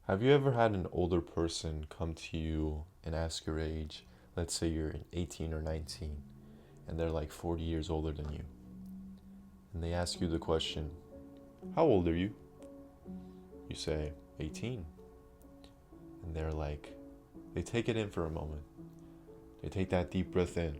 Have you ever had an older person come to you and ask your age? Let's say you're 18 or 19 and they're like 40 years older than you. And they ask you the question, "How old are you?" You say, 18. And they're like, they take it in for a moment. They take that deep breath in.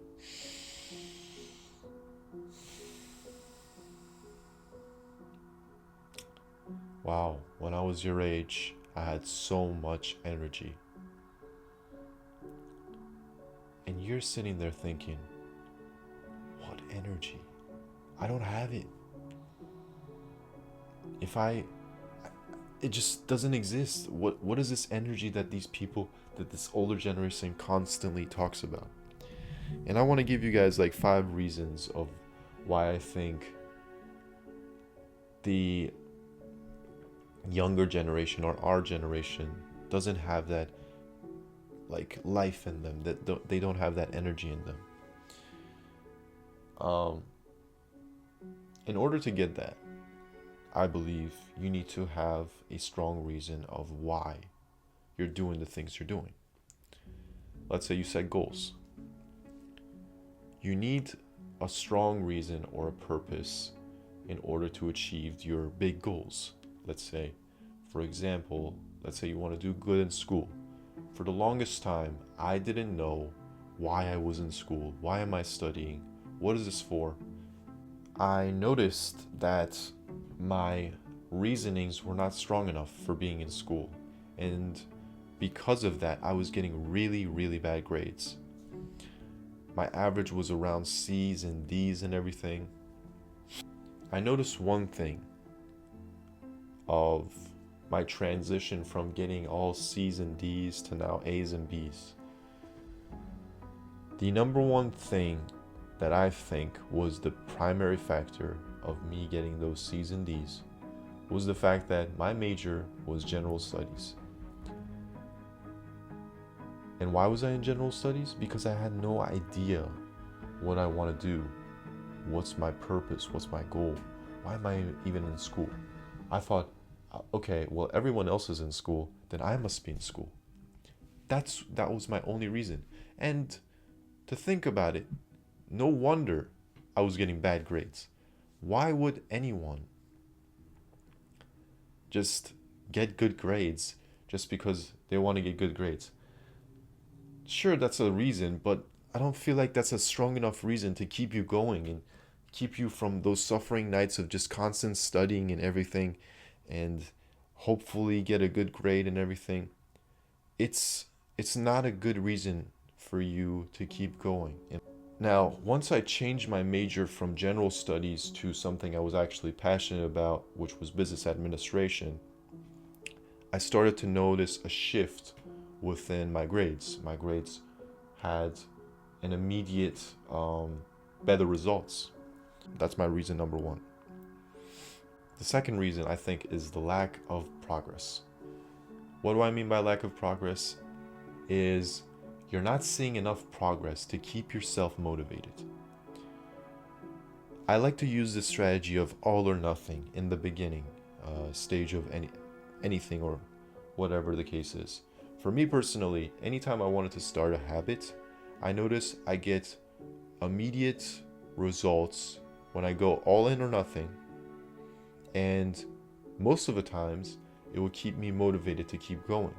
Wow, when I was your age, I had so much energy. And you're sitting there thinking, what energy? I don't have it. If I it just doesn't exist. What is this energy that these people that this older generation constantly talks about? And I want to give you guys like 5 reasons of why I think the younger generation or our generation doesn't have that like life in them, that they don't have that energy in them. um in order to get that, I believe you need to have a strong reason of why you're doing the things you're doing. Let's say you set goals. You need a strong reason or a purpose in order to achieve your big goals. Let's say, for example, let's say you want to do good in school. For the longest time, I didn't know why I was in school. Why am I studying? What is this for? I noticed that my reasonings were not strong enough for being in school. And because of that, I was getting really, really bad grades. My average was around C's and D's and everything. I noticed one thing of my transition from getting all C's and D's to now A's and B's. The number one thing that I think was the primary factor of me getting those C's and D's was the fact that my major was general studies. And why was I in general studies? Because I had no idea what I want to do. What's my purpose? What's my goal? Why am I even in school? I thought, okay, well, everyone else is in school, then I must be in school. That was my only reason. And to think about it, no wonder I was getting bad grades. Why would anyone just get good grades just because they want to get good grades? Sure, that's a reason, but I don't feel like that's a strong enough reason to keep you going and keep you from those suffering nights of just constant studying and everything and hopefully get a good grade and everything. It's not a good reason for you to keep going. Now, once I changed my major from general studies to something I was actually passionate about, which was business administration, I started to notice a shift within my grades. My grades had an immediate better results. That's my reason number one. The second reason I think is the lack of progress. What do I mean by lack of progress? Is you're not seeing enough progress to keep yourself motivated. I like to use the strategy of all or nothing in the beginning stage of anything or whatever the case is. For me personally, anytime I wanted to start a habit, I notice I get immediate results when I go all in or nothing, and most of the times it will keep me motivated to keep going.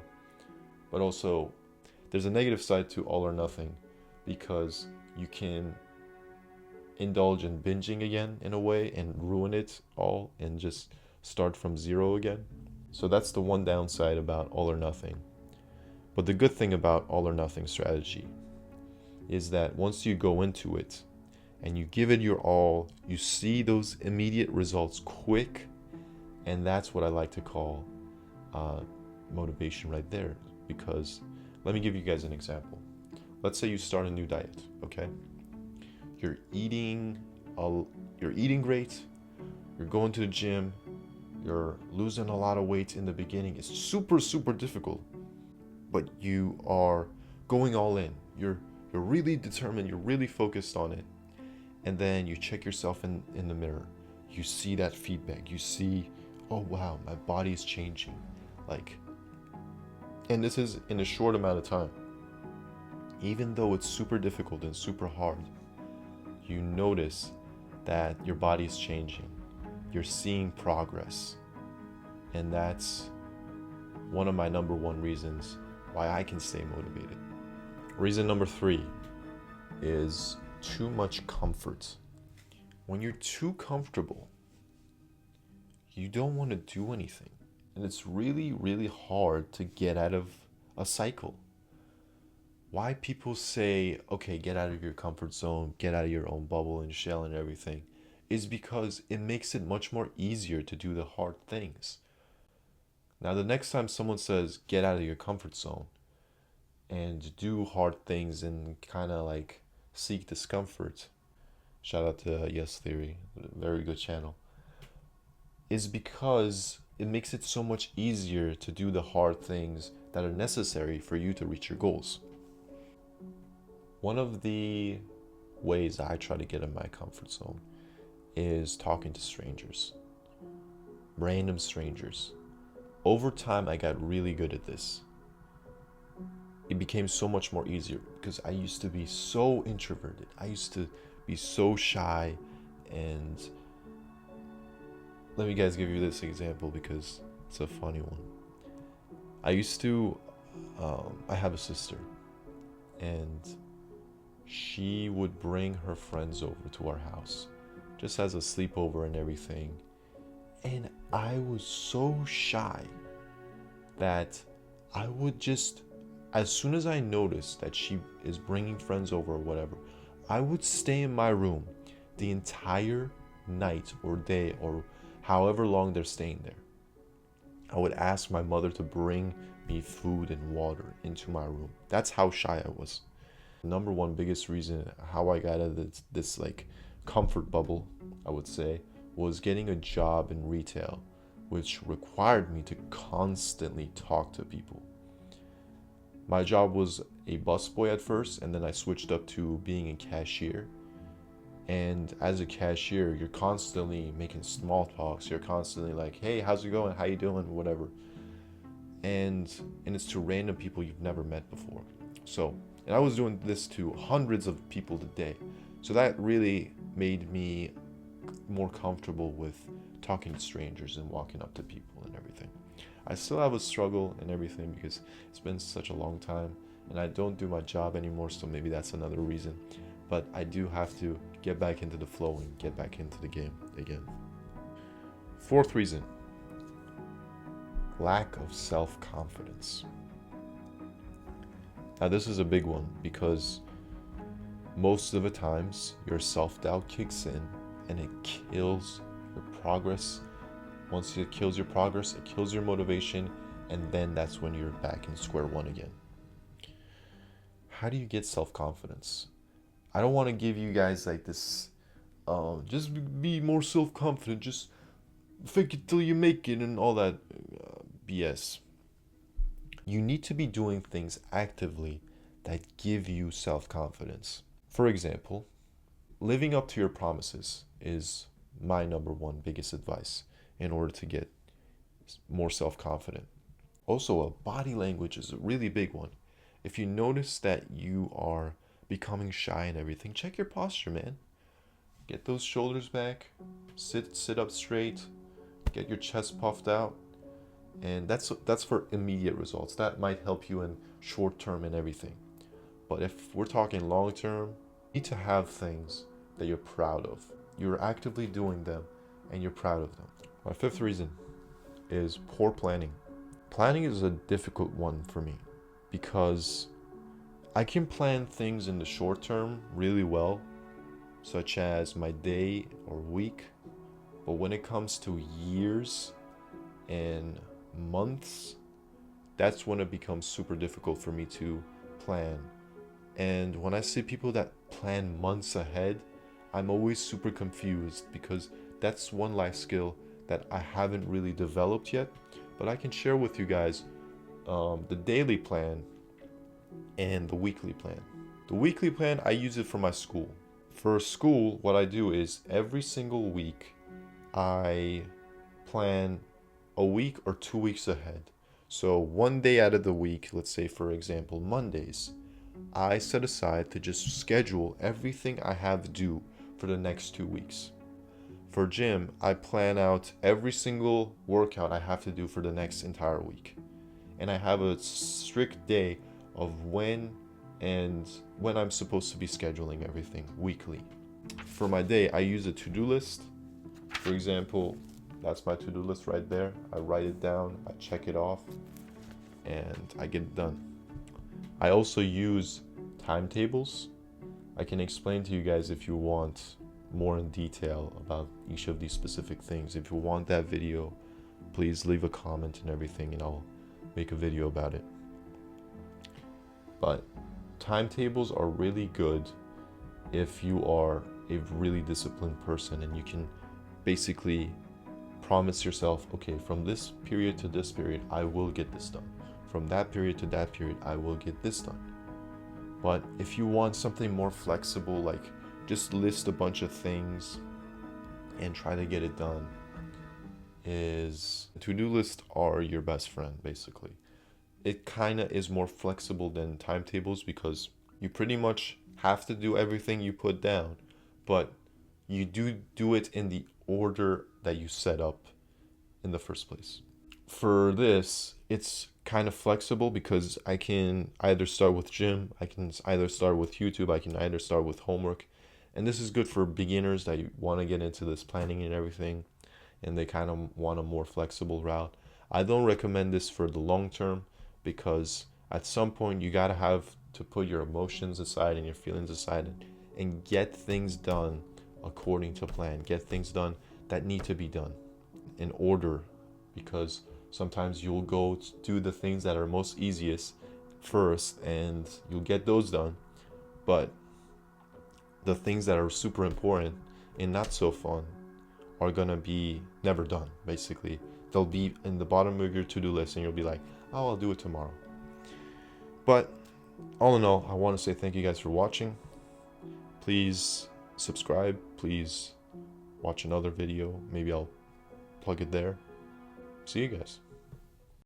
But also, there's a negative side to all or nothing because you can indulge in binging again in a way and ruin it all and just start from zero again. So that's the one downside about all or nothing. But the good thing about all or nothing strategy is that once you go into it and you give it your all, you see those immediate results quick, and that's what I like to call motivation right there. Because let me give you guys an example. Let's say you start a new diet, okay? You're eating great, you're going to the gym, you're losing a lot of weight in the beginning. It's super, super difficult, but you are going all in. You're really determined, you're really focused on it. And then you check yourself in the mirror. You see that feedback. You see, oh wow, my body is changing. Like, And this is in a short amount of time. Even though it's super difficult and super hard, you notice that your body is changing. You're seeing progress. And that's one of my number one reasons why I can stay motivated. Reason number 3 is too much comfort. When you're too comfortable, you don't want to do anything. And it's really, really hard to get out of a cycle. Why people say, okay, get out of your comfort zone, get out of your own bubble and shell and everything, is because it makes it much more easier to do the hard things. Now, the next time someone says, get out of your comfort zone and do hard things and kind of like seek discomfort, shout out to Yes Theory, very good channel, is because it makes it so much easier to do the hard things that are necessary for you to reach your goals. One of the ways I try to get in my comfort zone is talking to strangers, random strangers. Over time, I got really good at this. It became so much more easier because I used to be so introverted. I used to be so shy. And let me guys give you this example because it's a funny one. I used to, I have a sister, and she would bring her friends over to our house just as a sleepover and everything. And I was so shy that I would just, as soon as I noticed that she is bringing friends over or whatever, I would stay in my room the entire night or day or however long they're staying there. I would ask my mother to bring me food and water into my room. That's how shy I was. Number one biggest reason how I got out of this like comfort bubble, I would say, was getting a job in retail, which required me to constantly talk to people. My job was a busboy at first, and then I switched up to being a cashier. And as a cashier, you're constantly making small talks. You're constantly like, hey, how's it going? How you doing? Whatever. And it's to random people you've never met before. And I was doing this to hundreds of people a day. So that really made me more comfortable with talking to strangers and walking up to people and everything. I still have a struggle and everything because it's been such a long time and I don't do my job anymore, so maybe that's another reason. But I do have to get back into the flow and get back into the game again. 4th reason, lack of self-confidence. Now this is a big one because most of the times your self-doubt kicks in and it kills your progress. Once it kills your progress, it kills your motivation, and then that's when you're back in square one again. How do you get self-confidence? I don't want to give you guys like this, just be more self-confident, just fake it till you make it and all that BS. You need to be doing things actively that give you self-confidence. For example, living up to your promises is my number one biggest advice in order to get more self-confident. Also, body language is a really big one. If you notice that you are becoming shy and everything, check your posture, man. Get those shoulders back, sit up straight, get your chest puffed out, and that's for immediate results. That might help you in short term and everything. But if we're talking long term, you need to have things that you're proud of. You're actively doing them and you're proud of them. My 5th reason is poor planning. Planning is a difficult one for me because I can plan things in the short term really well, such as my day or week. But when it comes to years and months, that's when it becomes super difficult for me to plan. And when I see people that plan months ahead, I'm always super confused because that's one life skill that I haven't really developed yet. But I can share with you guys the daily plan and the weekly plan. The weekly plan, I use it for my school. For school, what I do is every single week, I plan a week or 2 weeks ahead. So one day out of the week, let's say for example Mondays, I set aside to just schedule everything I have due for the next 2 weeks. For gym, I plan out every single workout I have to do for the next entire week. And I have a strict day of when I'm supposed to be scheduling everything weekly. For my day, I use a to-do list. For example, that's my to-do list right there. I write it down, I check it off, and I get it done. I also use timetables. I can explain to you guys if you want more in detail about each of these specific things. If you want that video, please leave a comment and everything, and I'll make a video about it. But timetables are really good if you are a really disciplined person and you can basically promise yourself, okay, from this period to this period, I will get this done. From that period to that period, I will get this done. But if you want something more flexible, like just list a bunch of things and try to get it done, to-do lists are your best friend, basically. It kind of is more flexible than timetables because you pretty much have to do everything you put down, but you do it in the order that you set up in the first place. For this, it's kind of flexible because I can either start with gym, I can either start with YouTube, I can either start with homework. And this is good for beginners that want to get into this planning and everything, and they kind of want a more flexible route. I don't recommend this for the long term because at some point you gotta have to put your emotions aside and your feelings aside and get things done according to plan. Get things done that need to be done in order, because sometimes you'll go to do the things that are most easiest first and you'll get those done, but the things that are super important and not so fun are gonna be never done. Basically, they'll be in the bottom of your to-do list and you'll be like, oh, I'll do it tomorrow. But all in all, I want to say thank you guys for watching. Please subscribe, please watch another video, maybe I'll plug it there. See you guys.